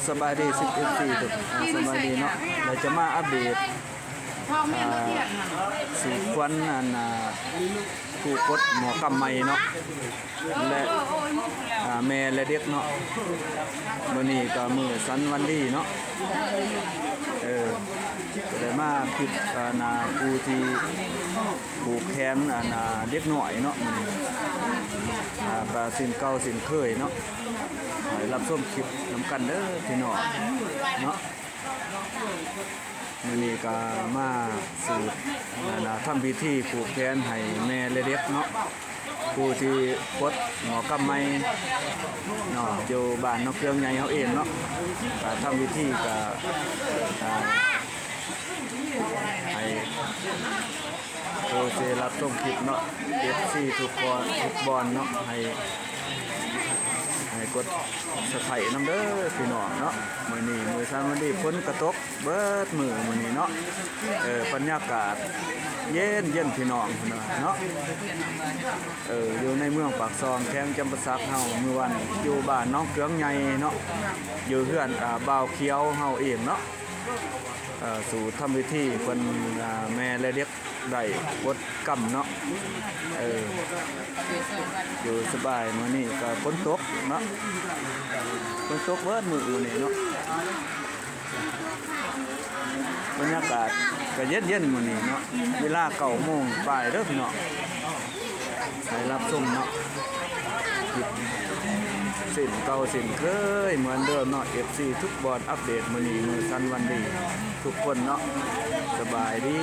สบายดี10 FC ทุกสบายดีเนาะเราจะมาอัปเดตสีควันผู้กดหมอกำไมเนาะและแม่และเด็กเนาะมื้อนี้ก็มื้อสันวันดีเนาะได้มาคิดผู้ที่ผูกแขนเด็กหน่อยเนาะมื้อนี้ก็สินเก่าสินเคยเนาะให้รับชมคลิปนำกันเด้อพี่น้องเนาะมื้อนี้ก็มาสืบทำพิธีผูกแขนให้แม่และเด็กเนาะผู้ที่กดหมอกำไมเนาะอยู่บ้านนกเครื่องใหญ่เฮาเองเนาะก็ทำพิธีก็ให้ผู้ที่รับชมคลิปเนาะ FC ทุกบอลเนาะให้กดสะไคร่น้ำเด้อพี่น้องเนาะมื้อนี้มื้อสันวันดีฝนกระตกเบิดมื้อนี้เนาะบรรยากาศเย็นพี่น้องเนาะอยู่ในเมืองปากซองแข้งจำปาสักเฮามื้อวันอยู่บ้านน้องเกืองใหญ่เนาะอยู่เฮือนบ่าวเขียวเฮาเองเนาะสู่ทำพิธีเพิ่นแม่และเด็กได้กดกำเนาะอยู่สบายมื้อนี้ก็ฝนตกเนาะฝนตกเบิดมื้อนี้เนาะบรรยากาศก็เย็นมื้อนี้เนาะเวลา9 โมงปลายเด้อพี่น้องให้รับชมเนาะสิ่งเก่าสิ่งเคยเหมือนเดิมเนาะ FC ทุกบอลอัปเดตมื้อนี้มื้อสันวันดีทุกคนเนาะสบายดี